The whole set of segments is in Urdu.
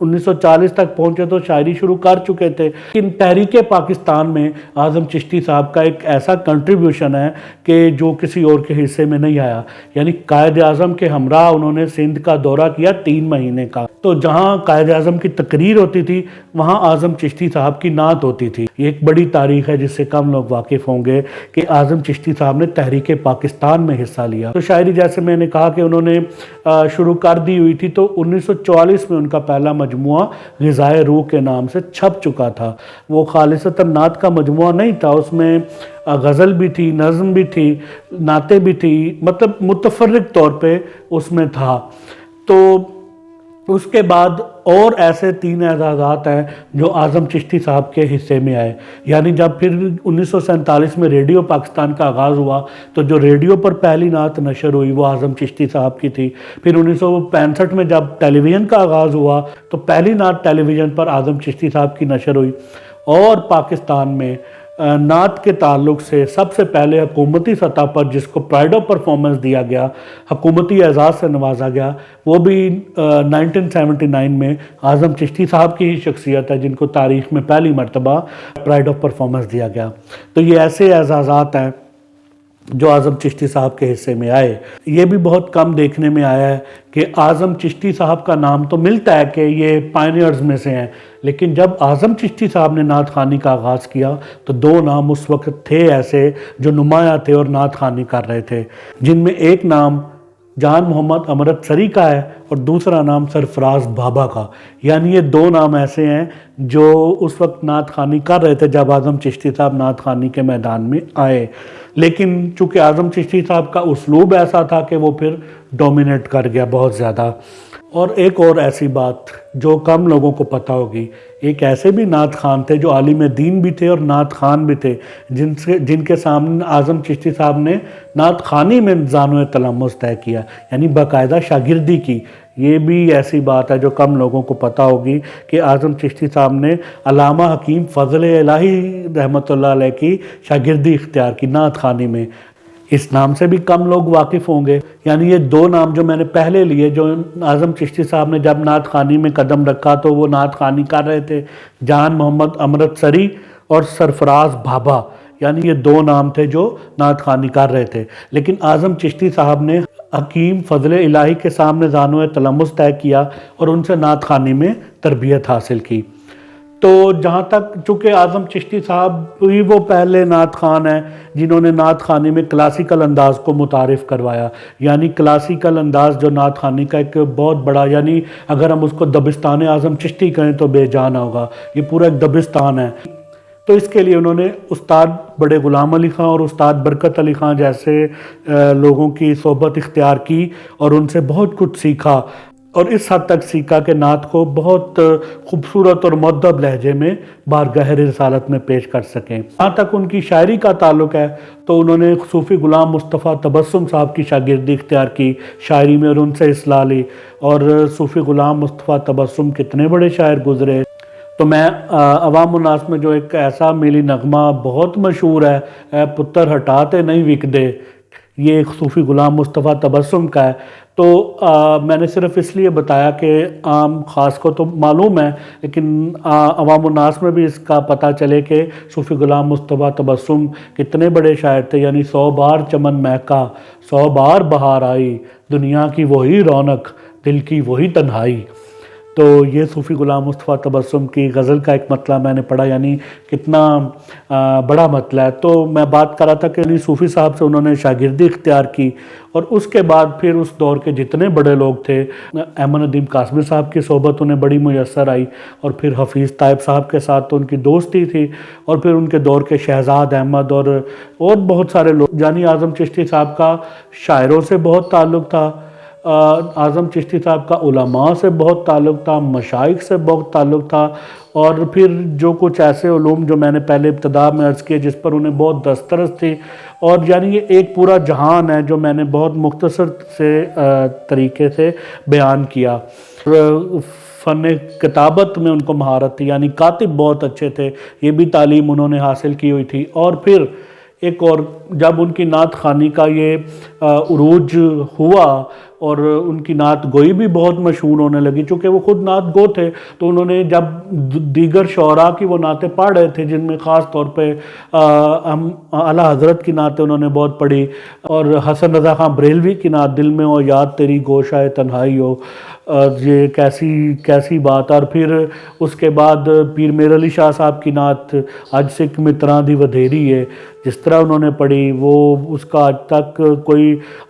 1940 تک پہنچے تو شاعری شروع کر چکے تھے، لیکن تحریک پاکستان میں اعظم چشتی صاحب کا ایک ایسا کنٹریبیوشن ہے کہ جو کسی اور کے حصے میں نہیں آیا، یعنی قائد اعظم کے ہمراہ انہوں نے سندھ کا دورہ کیا 3 مہینے کا، تو جہاں قائد اعظم کی تقریر ہوتی تھی وہاں اعظم چشتی صاحب کی نعت ہوتی تھی۔ یہ ایک بڑی تاریخ ہے جس سے کم لوگ واقف ہوں گے کہ اعظم چشتی صاحب نے تحریک پاکستان میں حصہ لیا۔ تو شاعری جیسے میں نے کہا کہ انہوں نے شروع کر دی ہوئی تھی، تو 1944 میں ان کا پہلا مجموعہ غذائے روح کے نام سے چھپ چکا تھا۔ وہ خالصتاً نعت کا مجموعہ نہیں تھا، اس میں غزل بھی تھی، نظم بھی تھی، نعتیں بھی تھی، مطلب متفرق طور پہ اس میں تھا۔ تو اس کے بعد اور ایسے 3 اعزازات ہیں جو اعظم چشتی صاحب کے حصے میں آئے، یعنی جب پھر 1947 میں ریڈیو پاکستان کا آغاز ہوا تو جو ریڈیو پر پہلی نعت نشر ہوئی وہ اعظم چشتی صاحب کی تھی۔ پھر 1965 میں جب ٹیلی ویژن کا آغاز ہوا تو پہلی نعت ٹیلی ویژن پر اعظم چشتی صاحب کی نشر ہوئی، اور پاکستان میں نعت کے تعلق سے سب سے پہلے حکومتی سطح پر جس کو پرائڈ آف پرفارمنس دیا گیا، حکومتی اعزاز سے نوازا گیا، وہ بھی 1979 میں اعظم چشتی صاحب کی ہی شخصیت ہے جن کو تاریخ میں پہلی مرتبہ پرائڈ آف پرفارمنس دیا گیا۔ تو یہ ایسے اعزازات ہیں جو اعظم چشتی صاحب کے حصے میں آئے۔ یہ بھی بہت کم دیکھنے میں آیا ہے کہ اعظم چشتی صاحب کا نام تو ملتا ہے کہ یہ پائنیئرز میں سے ہیں، لیکن جب اعظم چشتی صاحب نے نعت خوانی کا آغاز کیا تو 2 نام اس وقت تھے ایسے جو نمایاں تھے اور نعت خوانی کر رہے تھے، جن میں ایک نام جان محمد امرت سری کا ہے اور دوسرا نام سرفراز بابا کا، یعنی یہ 2 نام ایسے ہیں جو اس وقت نعت خوانی کر رہے تھے جب اعظم چشتی صاحب نعت خوانی کے میدان میں آئے۔ لیکن چونکہ اعظم چشتی صاحب کا اسلوب ایسا تھا کہ وہ پھر ڈومینیٹ کر گیا بہت زیادہ۔ اور ایک اور ایسی بات جو کم لوگوں کو پتہ ہوگی، ایک ایسے بھی نعت خوان تھے جو عالم دین بھی تھے اور نعت خوان بھی تھے، جن کے سامنے اعظم چشتی صاحب نے نعت خوانی میں زانو تلمس طے کیا، یعنی باقاعدہ شاگردی کی۔ یہ بھی ایسی بات ہے جو کم لوگوں کو پتہ ہوگی کہ اعظم چشتی صاحب نے علامہ حکیم فضل الہی رحمۃ اللہ علیہ کی شاگردی اختیار کی نعت خوانی میں۔ اس نام سے بھی کم لوگ واقف ہوں گے، یعنی یہ 2 نام جو میں نے پہلے لیے، جو اعظم چشتی صاحب نے جب نعت خوانی میں قدم رکھا تو وہ نعت خوانی کر رہے تھے، جان محمد امرت سری اور سرفراز بابا، یعنی یہ 2 نام تھے جو نعت خوانی کر رہے تھے، لیکن اعظم چشتی صاحب نے حکیم فضل الہی کے سامنے زانو تلمس طے کیا اور ان سے نعت خوانی میں تربیت حاصل کی۔ تو جہاں تک چونکہ اعظم چشتی صاحب ہی وہ پہلے نعت خوان ہیں جنہوں نے نعت خوانی میں کلاسیکل انداز کو متعارف کروایا، یعنی کلاسیکل انداز جو نعت خوانی کا ایک بہت بڑا، یعنی اگر ہم اس کو دبستان اعظم چشتی کہیں تو بے جان ہوگا، یہ پورا ایک دبستان ہے۔ تو اس کے لیے انہوں نے استاد بڑے غلام علی خان اور استاد برکت علی خان جیسے لوگوں کی صحبت اختیار کی اور ان سے بہت کچھ سیکھا، اور اس حد تک سیکھا کہ نعت کو بہت خوبصورت اور مؤدب لہجے میں بارگاہ رسالت میں پیش کر سکیں۔ جہاں تک ان کی شاعری کا تعلق ہے تو انہوں نے صوفی غلام مصطفیٰ تبسم صاحب کی شاگردی اختیار کی شاعری میں اور ان سے اصلاح لی، اور صوفی غلام مصطفیٰ تبسم کتنے بڑے شاعر گزرے۔ تو میں عوام الناس میں جو ایک ایسا میلی نغمہ بہت مشہور ہے، اے پتر ہٹاتے نہیں وک دے، یہ ایک صوفی غلام مصطفیٰ تبسم کا ہے۔ تو میں نے صرف اس لیے بتایا کہ عام خاص کو تو معلوم ہے، لیکن عوام الناس میں بھی اس کا پتہ چلے کہ صوفی غلام مصطفیٰ تبسم کتنے بڑے شاعر تھے، یعنی 100 بار چمن مہکا 100 بار بہار آئی، دنیا کی وہی رونق دل کی وہی تنہائی۔ تو یہ صوفی غلام مصطفیٰ تبسم کی غزل کا ایک مطلع میں نے پڑھا، یعنی کتنا بڑا مطلع ہے۔ تو میں بات کر رہا تھا کہ صوفی صاحب سے انہوں نے شاگردی اختیار کی، اور اس کے بعد پھر اس دور کے جتنے بڑے لوگ تھے، احمد ندیم قاسمی صاحب کی صحبت انہیں بڑی میسر آئی، اور پھر حفیظ طیب صاحب کے ساتھ تو ان کی دوستی تھی، اور پھر ان کے دور کے شہزاد احمد اور بہت سارے لوگ، یعنی اعظم چشتی صاحب کا شاعروں سے بہت تعلق تھا، اعظم چشتی صاحب کا علماء سے بہت تعلق تھا، مشائخ سے بہت تعلق تھا، اور پھر جو کچھ ایسے علوم جو میں نے پہلے ابتدا میں عرض کیے جس پر انہیں بہت دسترس تھی، اور یعنی یہ ایک پورا جہان ہے جو میں نے بہت مختصر سے طریقے سے بیان کیا۔ فن کتابت میں ان کو مہارت تھی، یعنی کاتب بہت اچھے تھے، یہ بھی تعلیم انہوں نے حاصل کی ہوئی تھی۔ اور پھر ایک اور جب ان کی نعت خوانی کا یہ عروج ہوا اور ان کی نعت گوئی بھی بہت مشہور ہونے لگی، چونکہ وہ خود نعت گو تھے تو انہوں نے جب دیگر شعراء کی وہ نعتیں پڑھ رہے تھے، جن میں خاص طور پہ اعلیٰ حضرت کی نعتیں انہوں نے بہت پڑھی، اور حسن رضا خان بریلوی کی نعت دل میں ہو یاد تیری گوشہ تنہائی ہو، یہ کیسی بات، اور پھر اس کے بعد پیر میر علی شاہ صاحب کی نعت اج سکھ متراں دی ودھیری ہے، جس طرح انہوں نے پڑھی وہ اس کا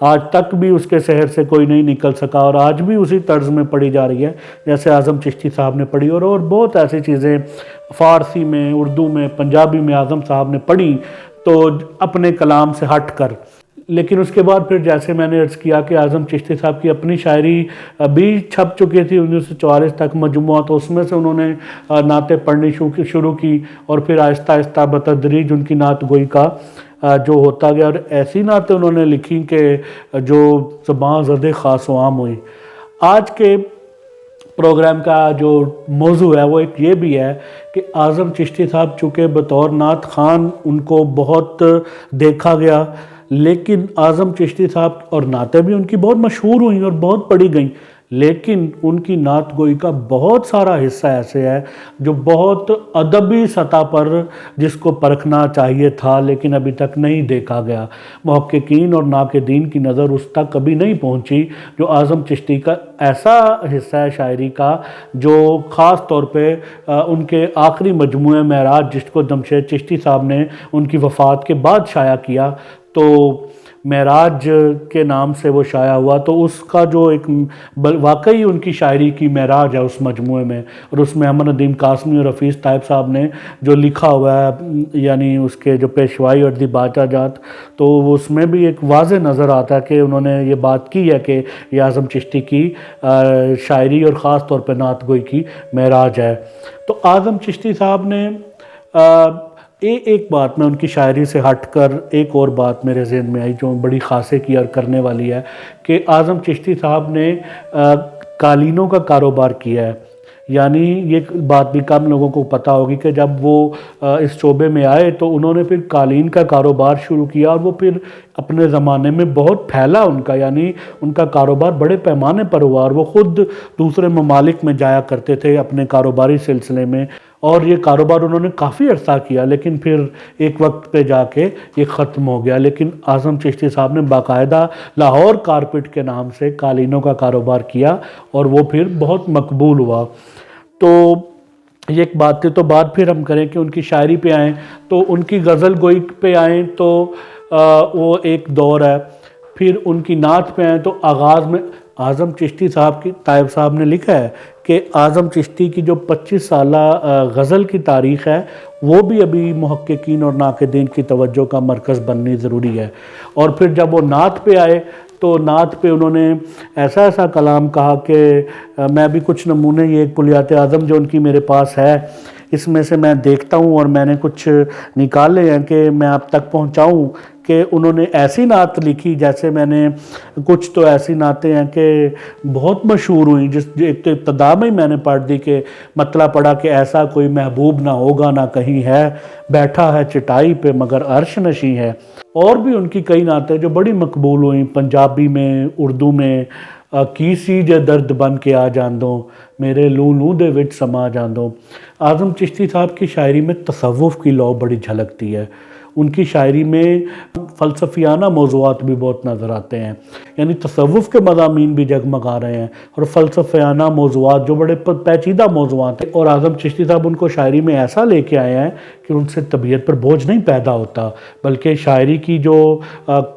آج تک بھی اس کے سحر سے کوئی نہیں نکل سکا، اور آج بھی اسی طرز میں پڑھی جا رہی ہے جیسے اعظم چشتی صاحب نے پڑھی، اور بہت ایسی چیزیں فارسی میں، اردو میں، پنجابی میں اعظم صاحب نے پڑھی تو اپنے کلام سے ہٹ کر۔ لیکن اس کے بعد پھر جیسے میں نے عرض کیا کہ اعظم چشتی صاحب کی اپنی شاعری بھی چھپ چکی تھی 1944 تک مجموعہ، تو اس میں سے انہوں نے نعتیں پڑھنی شروع کی، اور پھر آہستہ آہستہ بتدریج ان کی نعت گوئی کا جو ہوتا گیا، اور ایسی نعتیں انہوں نے لکھی کہ جو زباں زد خاص و عام ہوئی۔ آج کے پروگرام کا جو موضوع ہے وہ ایک یہ بھی ہے کہ اعظم چشتی صاحب چونکہ بطور نعت خوان ان کو بہت دیکھا گیا، لیکن اعظم چشتی صاحب اور نعتیں بھی ان کی بہت مشہور ہوئیں اور بہت پڑھی گئیں، لیکن ان کی نعت گوئی کا بہت سارا حصہ ایسے ہے جو بہت ادبی سطح پر جس کو پرکھنا چاہیے تھا لیکن ابھی تک نہیں دیکھا گیا، محققین اور ناقدین کی نظر اس تک کبھی نہیں پہنچی، جو اعظم چشتی کا ایسا حصہ ہے شاعری کا جو خاص طور پہ ان کے آخری مجموعہ معراج، جس کو جمشید چشتی صاحب نے ان کی وفات کے بعد شائع کیا، تو معراج کے نام سے وہ شائع ہوا، تو اس کا جو ایک واقعی ان کی شاعری کی معراج ہے اس مجموعے میں، اور اس میں احمد ندیم قاسمی اور حفیظ طیب صاحب نے جو لکھا ہوا ہے، یعنی اس کے جو پیشوائی اور دی باچا جات، تو اس میں بھی ایک واضح نظر آتا ہے کہ انہوں نے یہ بات کی ہے کہ یہ اعظم چشتی کی شاعری اور خاص طور پہ نعت گوئی کی معراج ہے۔ تو اعظم چشتی صاحب نے ایک بات میں ان کی شاعری سے ہٹ کر ایک اور بات میرے ذہن میں آئی جو بڑی خاصے کی اور کرنے والی ہے کہ اعظم چشتی صاحب نے قالینوں کا کاروبار کیا ہے، یعنی یہ بات بھی کم لوگوں کو پتہ ہوگی کہ جب وہ اس شعبے میں آئے تو انہوں نے پھر قالین کا کاروبار شروع کیا، اور وہ پھر اپنے زمانے میں بہت پھیلا ان کا، یعنی ان کا کاروبار بڑے پیمانے پر ہوا، اور وہ خود دوسرے ممالک میں جایا کرتے تھے اپنے کاروباری سلسلے میں، اور یہ کاروبار انہوں نے کافی عرصہ کیا، لیکن پھر ایک وقت پہ جا کے یہ ختم ہو گیا۔ لیکن اعظم چشتی صاحب نے باقاعدہ لاہور کارپٹ کے نام سے قالینوں کا کاروبار کیا، اور وہ پھر بہت مقبول ہوا۔ تو یہ ایک بات تھی، تو بات پھر ہم کریں کہ ان کی شاعری پہ آئیں تو ان کی غزل گوئی پہ آئیں تو وہ ایک دور ہے، پھر ان کی نعت پہ آئیں تو آغاز میں اعظم چشتی صاحب کی طیب صاحب نے لکھا ہے کہ اعظم چشتی کی جو 25 سالہ غزل کی تاریخ ہے وہ بھی ابھی محققین اور ناقدین کی توجہ کا مرکز بننی ضروری ہے۔ اور پھر جب وہ نعت پہ آئے تو نعت پہ انہوں نے ایسا کلام کہا کہ میں بھی کچھ نمونے، یہ ایک کلیات اعظم جو ان کی میرے پاس ہے اس میں سے میں دیکھتا ہوں اور میں نے کچھ نکالے ہیں کہ میں آپ تک پہنچاؤں، کہ انہوں نے ایسی نعت لکھی، جیسے میں نے کچھ تو ایسی نعتیں ہیں کہ بہت مشہور ہوئیں، ایک تو ابتدا میں میں نے پڑھ دی کہ مطلع پڑھا کہ ایسا کوئی محبوب نہ ہوگا نہ کہیں ہے، بیٹھا ہے چٹائی پہ مگر عرش نشیں ہے، اور بھی ان کی کئی نعتیں جو بڑی مقبول ہوئیں پنجابی میں، اردو میں، کی سی جے درد بن کے آ جاندوں میرے لوں دے وچ سما جاندوں۔ اعظم چشتی صاحب کی شاعری میں تصوف کی لو بڑی جھلکتی ہے، ان کی شاعری میں فلسفیانہ موضوعات بھی بہت نظر آتے ہیں، یعنی تصوف کے مضامین بھی جگمگا رہے ہیں اور فلسفیانہ موضوعات جو بڑے پیچیدہ موضوعات ہیں، اور اعظم چشتی صاحب ان کو شاعری میں ایسا لے کے آئے ہیں کہ ان سے طبیعت پر بوجھ نہیں پیدا ہوتا، بلکہ شاعری کی جو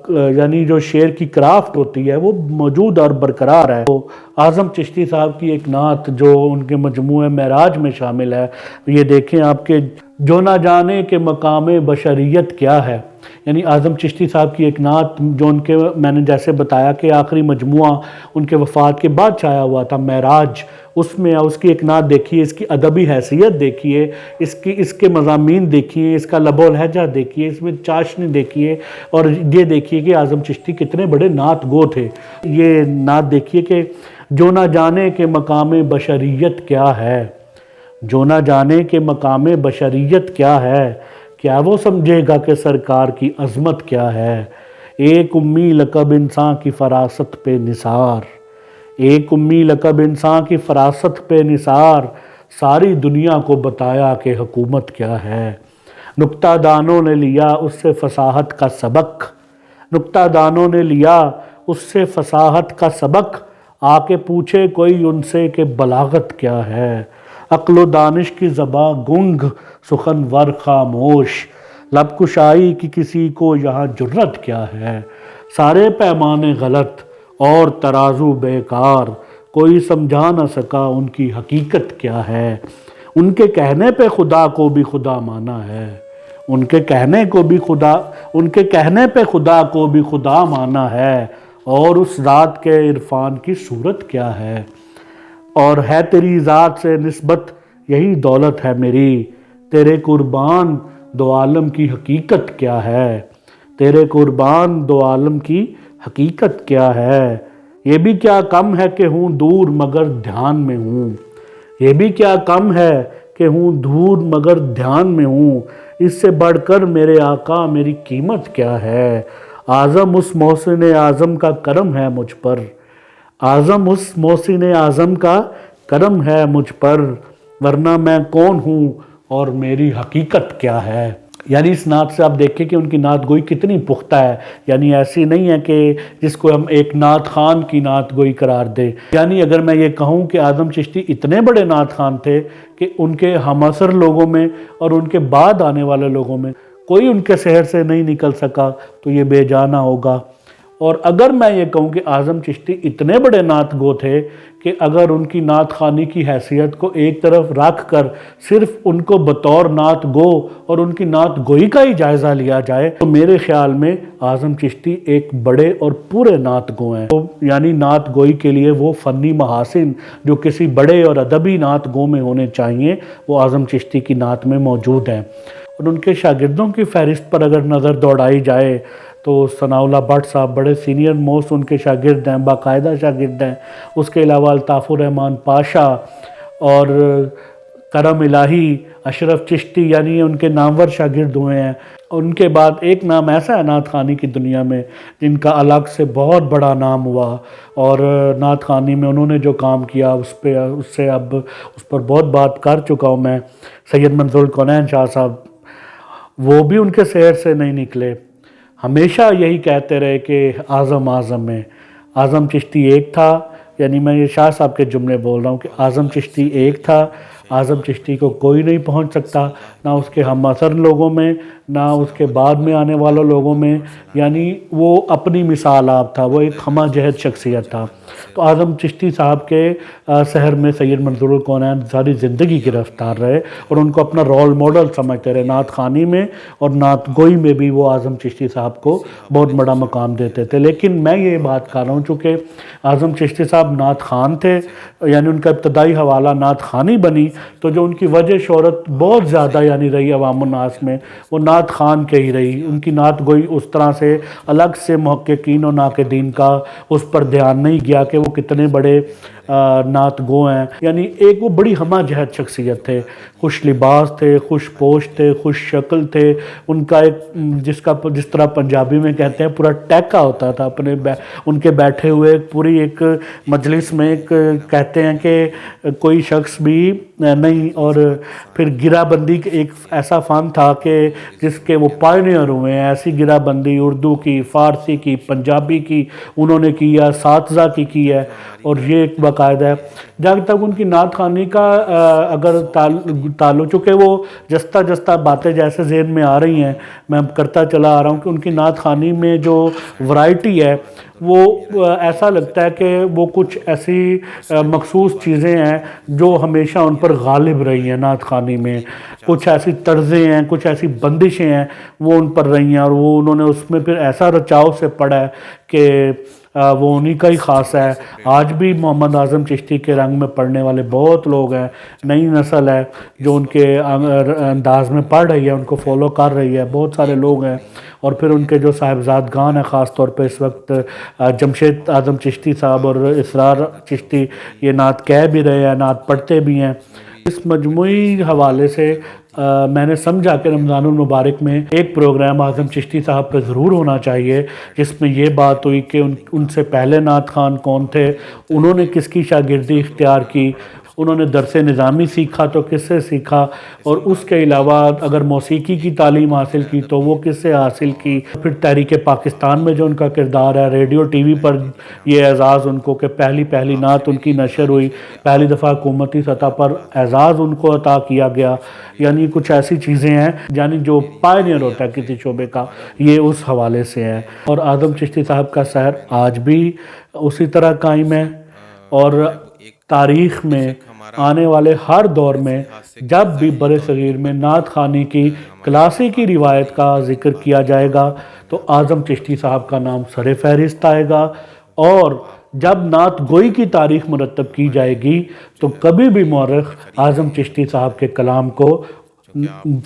یعنی جو شعر کی کرافٹ ہوتی ہے وہ موجود اور برقرار ہے۔ تو اعظم چشتی صاحب کی ایک نعت جو ان کے مجموعہ معراج میں شامل ہے، یہ دیکھیں آپ کے جو نہ جانے کہ مقام بشریت کیا ہے، یعنی اعظم چشتی صاحب کی ایک نعت جو ان کے، میں نے جیسے بتایا کہ آخری مجموعہ ان کے وفات کے بعد شائع ہوا تھا معراج، اس میں اس کی ایک نعت دیکھیے، اس کی ادبی حیثیت دیکھیے، اس کے مضامین دیکھیے، اس کا لب و لہجہ دیکھیے، اس میں چاشنی دیکھیے، اور یہ دیکھیے کہ اعظم چشتی کتنے بڑے نعت گو تھے۔ یہ نعت دیکھیے کہ جو نہ جانے کہ مقام بشریت کیا ہے، جو نہ جانے کہ مقام بشریت کیا ہے، کیا وہ سمجھے گا کہ سرکار کی عظمت کیا ہے، ایک امی لقب انسان کی فراست پہ نثار، ایک امی لقب انسان کی فراست پہ نثار، ساری دنیا کو بتایا کہ حکومت کیا ہے۔ نکتہ دانوں نے لیا اس سے فصاحت کا سبق، نکتہ دانوں نے لیا اس سے فصاحت کا سبق، آ کے پوچھے کوئی ان سے کہ بلاغت کیا ہے۔ عقل و دانش کی زباں گنگ، سخن ور خاموش، لب کشائی کی کسی کو یہاں جرت کیا ہے۔ سارے پیمانے غلط اور ترازو بیکار، کوئی سمجھا نہ سکا ان کی حقیقت کیا ہے۔ ان کے کہنے پہ خدا کو بھی خدا مانا ہے، ان کے کہنے پہ خدا کو بھی خدا مانا ہے، اور اس ذات کے عرفان کی صورت کیا ہے۔ اور ہے تیری ذات سے نسبت یہی دولت ہے میری، تیرے قربان دو عالم کی حقیقت کیا ہے، تیرے قربان دو عالم کی حقیقت کیا ہے۔ یہ بھی کیا کم ہے کہ ہوں دور مگر دھیان میں ہوں، یہ بھی کیا کم ہے کہ ہوں دور مگر دھیان میں ہوں، اس سے بڑھ کر میرے آقا میری قیمت کیا ہے۔ اعظم اس محسن اعظم کا کرم ہے مجھ پر، اعظم اس محسن اعظم کا کرم ہے مجھ پر، ورنہ میں کون ہوں اور میری حقیقت کیا ہے۔ یعنی اس نعت سے آپ دیکھیں کہ ان کی نعت گوئی کتنی پختہ ہے، یعنی ایسی نہیں ہے کہ جس کو ہم ایک نعت خان کی نعت گوئی قرار دیں۔ یعنی اگر میں یہ کہوں کہ اعظم چشتی اتنے بڑے نعت خان تھے کہ ان کے ہم عصر لوگوں میں اور ان کے بعد آنے والے لوگوں میں کوئی ان کے شہر سے نہیں نکل سکا تو یہ بے جانا ہوگا۔ اور اگر میں یہ کہوں کہ اعظم چشتی اتنے بڑے نعت گو تھے کہ اگر ان کی نعت خوانی کی حیثیت کو ایک طرف رکھ کر صرف ان کو بطور نعت گو اور ان کی نعت گوئی کا ہی جائزہ لیا جائے تو میرے خیال میں اعظم چشتی ایک بڑے اور پورے نعت گو ہیں۔ یعنی نعت گوئی کے لیے وہ فنی محاسن جو کسی بڑے اور ادبی نعت گو میں ہونے چاہیے وہ اعظم چشتی کی نعت میں موجود ہیں۔ اور ان کے شاگردوں کی فہرست پر اگر نظر دوڑائی جائے تو ثناء اللہ بٹ صاحب بڑے سینئر موسٹ ان کے شاگرد ہیں، باقاعدہ شاگرد ہیں۔ اس کے علاوہ الطاف الرحمن پاشا اور کرم الہی، اشرف چشتی، یعنی ان کے نامور شاگرد ہوئے ہیں۔ ان کے بعد ایک نام ایسا ہے نعت خوانی کی دنیا میں جن کا الگ سے بہت بڑا نام ہوا، اور نعت خوانی میں انہوں نے جو کام کیا اس پر بہت بات کر چکا ہوں میں۔ سید منظور الکونین شاہ صاحب، وہ بھی ان کے شہر سے نہیں نکلے، ہمیشہ یہی کہتے رہے کہ اعظم اعظم ہے۔ اعظم چشتی ایک تھا، یعنی میں یہ شاہ صاحب کے جملے بول رہا ہوں کہ اعظم چشتی ایک تھا، اعظم چشتی کو کوئی نہیں پہنچ سکتا، نہ اس کے ہم عصر لوگوں میں نہ اس کے بعد میں آنے والوں لوگوں میں، یعنی وہ اپنی مثال آپ تھا، وہ ایک ہمہ جہت شخصیت تھا۔ تو اعظم چشتی صاحب کے شہر میں سید منظور الکونین ساری زندگی گرفتار رہے اور ان کو اپنا رول ماڈل سمجھتے رہے، نعت خوانی میں اور نعت گوئی میں بھی وہ اعظم چشتی صاحب کو بہت بڑا مقام دیتے تھے۔ لیکن میں یہ بات کر رہا ہوں چونکہ اعظم چشتی صاحب نعت خوان تھے، یعنی ان کا ابتدائی حوالہ نعت خوانی بنی، تو جو ان کی وجہ شہرت بہت زیادہ یعنی رہی عوام الناس میں وہ نعت خوان کے ہی رہی۔ ان کی نعت گوئی اس طرح سے الگ سے محققین و ناقدین کا اس پر دھیان نہیں گیا کہ وہ کتنے بڑے نعت گو ہیں۔ یعنی ایک وہ بڑی ہمہ جہت شخصیت تھے، خوش لباس تھے، خوش پوش تھے، خوش شکل تھے، ان کا ایک جس طرح پنجابی میں کہتے ہیں پورا ٹیکا ہوتا تھا ان کے بیٹھے ہوئے پوری ایک مجلس میں، کہتے ہیں کہ کوئی شخص بھی نہیں۔ اور پھر گرہ بندی ایک ایسا فن تھا کہ جس کے وہ پائنیئر ہوئے ہیں، ایسی گرہ بندی اردو کی، فارسی کی، پنجابی کی انہوں نے کی ہے، اساتذہ کی ہے، اور یہ ایک باقاعدہ ہے۔ جہاں تک ان کی نعت خوانی کا اگر تعلق، چونکہ وہ جستہ جستہ باتیں جیسے ذہن میں آ رہی ہیں میں کرتا چلا آ رہا ہوں کہ ان کی نعت خوانی میں جو ورائٹی ہے وہ ایسا لگتا ہے کہ وہ کچھ ایسی مخصوص چیزیں ہیں جو ہمیشہ ان پر غالب رہی ہیں نعت خوانی میں، کچھ ایسی طرزیں ہیں، کچھ ایسی بندشیں ہیں وہ ان پر رہی ہیں، اور وہ انہوں نے اس میں پھر ایسا رچاؤ سے پڑھا ہے کہ وہ انہی کا ہی خاص ہے۔ آج بھی محمد اعظم چشتی کے رنگ میں پڑھنے والے بہت لوگ ہیں، نئی نسل ہے جو ان کے انداز میں پڑھ رہی ہے، ان کو فالو کر رہی ہے، بہت سارے لوگ ہیں۔ اور پھر ان کے جو صاحبزادگان ہیں، خاص طور پہ اس وقت جمشید اعظم چشتی صاحب اور اسرار چشتی یہ نعت کہہ بھی رہے ہیں، نعت پڑھتے بھی ہیں۔ اس مجموعی حوالے سے میں نے سمجھا کہ رمضان المبارک میں ایک پروگرام اعظم چشتی صاحب پہ ضرور ہونا چاہیے، جس میں یہ بات ہوئی کہ ان سے پہلے نعت خوان کون تھے، انہوں نے کس کی شاگردی اختیار کی، انہوں نے درس نظامی سیکھا تو کس سے سیکھا، اور اس کے علاوہ اگر موسیقی کی تعلیم حاصل کی تو وہ کس سے حاصل کی۔ پھر تحریک پاکستان میں جو ان کا کردار ہے، ریڈیو ٹی وی پر یہ اعزاز ان کو کہ پہلی نعت ان کی نشر ہوئی، پہلی دفعہ حکومتی سطح پر اعزاز ان کو عطا کیا گیا، یعنی کچھ ایسی چیزیں ہیں یعنی جو پائنیئر ہوتا ہے کسی شعبے کا، یہ اس حوالے سے ہے۔ اور اعظم چشتی صاحب کا سحر آج بھی اسی طرح قائم ہے، اور تاریخ میں آنے والے ہر دور میں جب بھی بر صغیر میں نعت خوانی کی کلاسیکی روایت کا ذکر کیا جائے گا تو اعظم چشتی صاحب کا نام سر فہرست آئے گا، اور جب نعت گوئی کی تاریخ مرتب کی جائے گی تو کبھی بھی مورخ اعظم چشتی صاحب کے کلام کو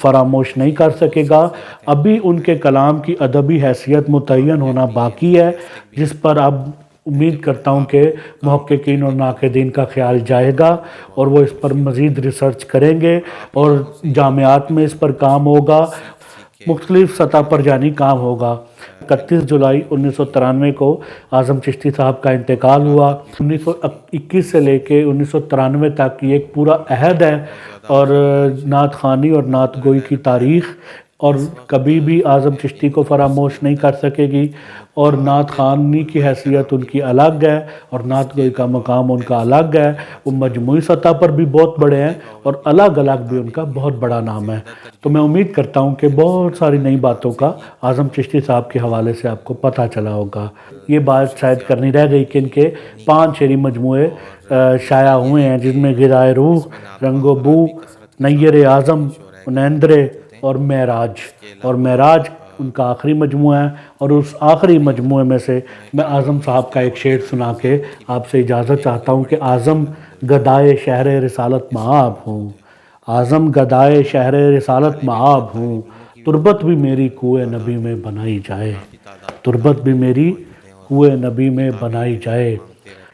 فراموش نہیں کر سکے گا۔ ابھی ان کے کلام کی ادبی حیثیت متعین ہونا باقی ہے، جس پر اب امید کرتا ہوں کہ محققین اور ناقدین کا خیال جائے گا اور وہ اس پر مزید ریسرچ کریں گے، اور جامعات میں اس پر کام ہوگا، مختلف سطح پر جانی کام ہوگا۔ 31 جولائی 1993 کو اعظم چشتی صاحب کا انتقال ہوا۔ 1921 سے لے کے 1993 تک یہ ایک پورا عہد ہے، اور نعت خوانی اور نعت گوئی کی تاریخ اور کبھی بھی اعظم چشتی کو فراموش نہیں کر سکے گی، اور نعت خوانی کی حیثیت ان کی الگ ہے اور نعت گوئی کا مقام ان کا الگ ہے۔ وہ مجموعی سطح پر بھی بہت بڑے ہیں اور الگ الگ بھی ان کا بہت بڑا نام ہے۔ تو میں امید کرتا ہوں کہ بہت ساری نئی باتوں کا اعظم چشتی صاحب کے حوالے سے آپ کو پتہ چلا ہوگا۔ یہ بات شاید کرنی رہ گئی کہ ان کے 5 شعری مجموعے شائع ہوئے ہیں، جن میں غذائے روح، رنگ و بو، نیر اعظم، نیندرے اور معراج ان کا آخری مجموعہ ہے۔ اور اس آخری مجموعے میں سے میں اعظم صاحب کا ایک شعر سنا کے آپ سے اجازت چاہتا ہوں کہ اعظم گدائے شہر رسالت مآب ہوں، اعظم گدائے شہر رسالت مآب ہوں، تربت بھی میری کوئے نبی میں بنائی جائے، تربت بھی میری کوئے نبی میں بنائی جائے۔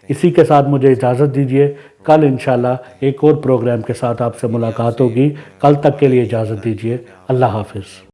اسی کے ساتھ مجھے اجازت دیجیے، کل انشاءاللہ ایک اور پروگرام کے ساتھ آپ سے ملاقات ہوگی۔ کل تک کے لیے اجازت دیجیے، اللہ حافظ۔